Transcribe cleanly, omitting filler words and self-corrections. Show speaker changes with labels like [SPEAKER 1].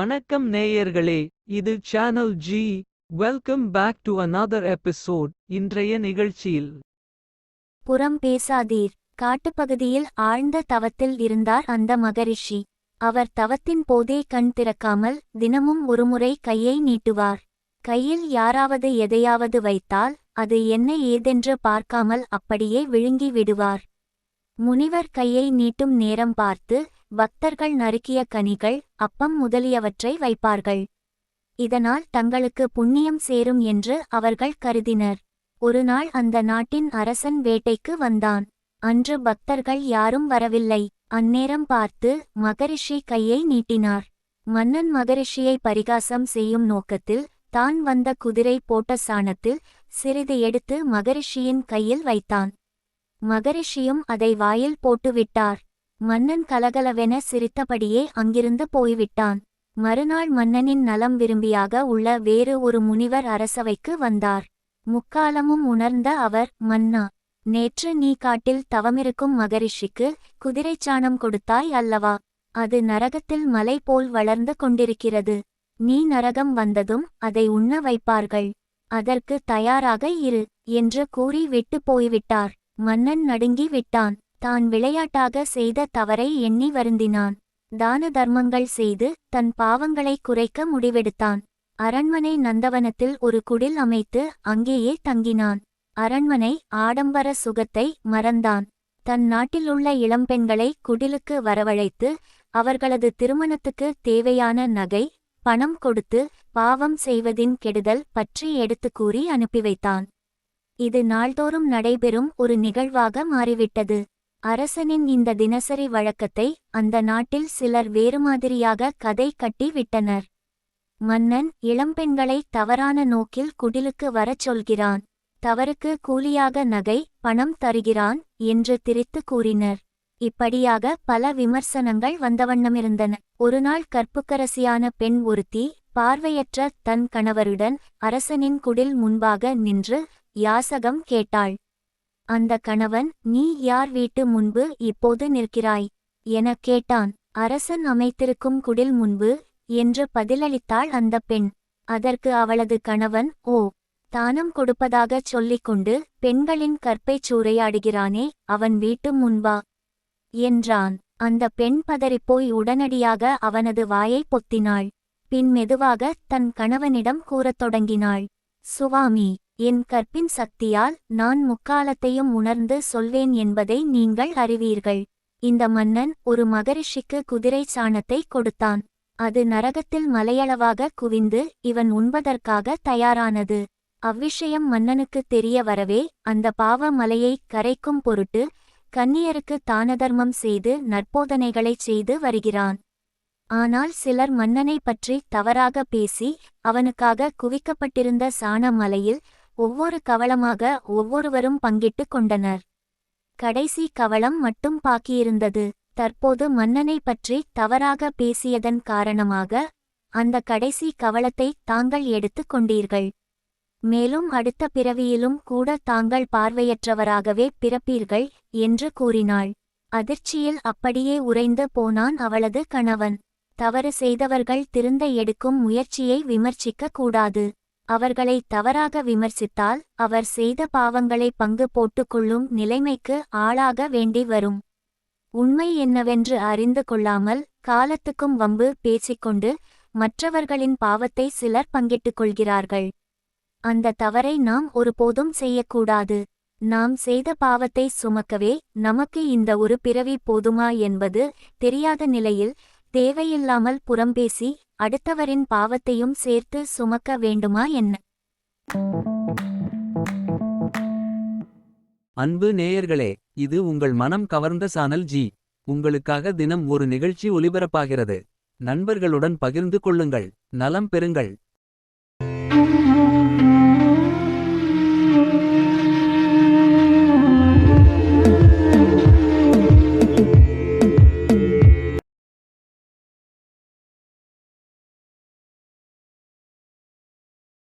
[SPEAKER 1] வணக்கம் நேயர்களே, இது channel G. Welcome back to another episode. இன்றைய நிகழ்ச்சியில்
[SPEAKER 2] புறம் பேசாதீர். காட்டுப்பகுதியில் ஆழ்ந்த தவத்தில் இருந்தார் அந்த மகரிஷி. அவர் தவத்தின் போதே கண் திறக்காமல் தினமும் ஒருமுறை கையை நீட்டுவார். கையில் யாராவது எதையாவது வைத்தால் அது என்ன ஏதென்று பார்க்காமல் அப்படியே விழுங்கி விடுவார். முனிவர் கையை நீட்டும் நேரம் பார்த்து பக்தர்கள் நறுக்கிய கனிகள், அப்பம் முதலியவற்றை வைப்பார்கள். இதனால் தங்களுக்கு புண்ணியம் சேரும் என்று அவர்கள் கருதினர். ஒருநாள் அந்த நாட்டின் அரசன் வேட்டைக்கு வந்தான். அன்று பக்தர்கள் யாரும் வரவில்லை. அந்நேரம் பார்த்து மகரிஷி கையை நீட்டினார். மன்னன் மகரிஷியை பரிகாசம் செய்யும் நோக்கத்தில் தான் வந்த குதிரை போட்ட சாணத்தில் சிறிது எடுத்து மகரிஷியின் கையில் வைத்தான். மகரிஷியும் அதை வாயில் போட்டுவிட்டார். மன்னன் கலகலவென சிரித்தபடியே அங்கிருந்து போய்விட்டான். மறுநாள் மன்னனின் நலம் விரும்பியாக உள்ள வேறு ஒரு முனிவர் அரசவைக்கு வந்தார். முக்காலமும் உணர்ந்த அவர், மன்னா, நேற்று நீ காட்டில் தவமிருக்கும் மகரிஷிக்கு குதிரைச்சாணம் கொடுத்தாய் அல்லவா? அது நரகத்தில் மலை போல் வளர்ந்து கொண்டிருக்கிறது. நீ நரகம் வந்ததும் அதை உண்ண வைப்பார்கள். அதற்கு தயாராக இரு என்று கூறி விட்டு போய்விட்டார். மன்னன் நடுங்கி விட்டான். தான் விளையாட்டாக செய்த தவறை எண்ணி வருந்தினான். தான தர்மங்கள் செய்து தன் பாவங்களை குறைக்க முடிவெடுத்தான். அரண்மனை நந்தவனத்தில் ஒரு குடில் அமைத்து அங்கேயே தங்கினான். அரண்மனை ஆடம்பர சுகத்தை மறந்தான். தன் நாட்டிலுள்ள இளம்பெண்களை குடிலுக்கு வரவழைத்து அவர்களது திருமணத்துக்கு தேவையான நகை, பணம் கொடுத்து பாவம் செய்வதின் கெடுதல் பற்றி எடுத்து கூறி அனுப்பி வைத்தான். இது நாள்தோறும் நடைபெறும் ஒரு நிகழ்வாக மாறிவிட்டது. அரசனின் இந்த தினசரி வழக்கத்தை அந்த நாட்டில் சிலர் வேறுமாதிரியாக கதை கட்டி விட்டனர். மன்னன் இளம்பெண்களை தவறான நோக்கில் குடிலுக்கு வரச் சொல்கிறான். தவறுக்கு கூலியாக நகை, பணம் தருகிறான் என்று திரித்து கூறினர். இப்படியாக பல விமர்சனங்கள் வந்தவண்ணமிருந்தன. ஒருநாள் கற்புக்கரசியான பெண் ஒருத்தி பார்வையற்ற தன் கணவருடன் அரசனின் குடில் முன்பாக நின்று யாசகம் கேட்டாள். அந்த கணவன், நீ யார் வீட்டு முன்பு இப்போது நிற்கிறாய் எனக் கேட்டான். அரசன் அமைத்திருக்கும் குடில் முன்பு என்று பதிலளித்தாள் அந்த பெண். அதற்கு அவளது கணவன், ஓ, தானம் கொடுப்பதாகச் சொல்லிக்கொண்டு பெண்களின் கற்பைச் சூறையாடுகிறானே, அவன் வீட்டு முன்பா என்றான். அந்த பெண் பதறிப்போய் உடனடியாக அவனது வாயை பொத்தினாள். பின் மெதுவாக தன் கணவனிடம் கூறத் தொடங்கினாள், சுவாமி, என் கற்பின் சக்தியால் நான் முக்காலத்தையும் உணர்ந்து சொல்வேன் என்பதை நீங்கள் அறிவீர்கள். இந்த மன்னன் ஒரு மகரிஷிக்கு குதிரை சாணத்தை கொடுத்தான். அது நரகத்தில் மலையளவாக குவிந்து இவன் உண்பதற்காக தயாரானது. அவ்விஷயம் மன்னனுக்கு தெரிய வரவே அந்த பாவ மலையை கரைக்கும் பொருட்டு கன்னியருக்கு தானதர்மம் செய்து நற்போதனைகளைச் செய்து வருகிறான். ஆனால் சிலர் மன்னனை பற்றி தவறாக பேசி அவனுக்காக குவிக்கப்பட்டிருந்த சாண மலையில் ஒவ்வொரு கவளமாக ஒவ்வொருவரும் பங்கிட்டு கொண்டனர். கடைசி கவளம் மட்டும் பாக்கியிருந்தது. தற்போது மன்னனை பற்றி தவறாக பேசியதன் காரணமாக அந்த கடைசி கவளத்தை தாங்கள் எடுத்து கொண்டீர்கள். மேலும் அடுத்த பிறவியிலும் கூட தாங்கள் பார்வையற்றவராகவே பிறப்பீர்கள் என்று கூறினாள். அதிர்ச்சியில் அப்படியே உறைந்து போனான் அவளது கணவன். தவறு செய்தவர்கள் திருந்த எடுக்கும் முயற்சியை விமர்சிக்க கூடாது. அவர்களை தவறாக விமர்சித்தால் அவர் செய்த பாவங்களை பங்கு போட்டுக்கொள்ளும் நிலைமைக்கு ஆளாக வேண்டி வரும். உண்மை என்னவென்று அறிந்து கொள்ளாமல் காலத்துக்கும் வம்பு பேசிக்கொண்டு மற்றவர்களின் பாவத்தை சிலர் பங்கிட்டுக் கொள்கிறார்கள். அந்த தவறை நாம் ஒருபோதும் செய்யக்கூடாது. நாம் செய்த பாவத்தை சுமக்கவே நமக்கு இந்த ஒரு பிறவி போதுமா என்பது தெரியாத நிலையில் தேவையில்லாமல் புறம்பேசி அடுத்தவரின் பாவத்தையும் சேர்த்து சுமக்க வேண்டுமா என்ன?
[SPEAKER 1] அன்பு நேயர்களே, இது உங்கள் மனம் கவர்ந்த சேனல் ஜி. உங்களுக்காக தினம் ஒரு நிகழ்ச்சி ஒளிபரப்பாகிறது. நண்பர்களுடன் பகிர்ந்து கொள்ளுங்கள். நலம் பெறுங்கள்.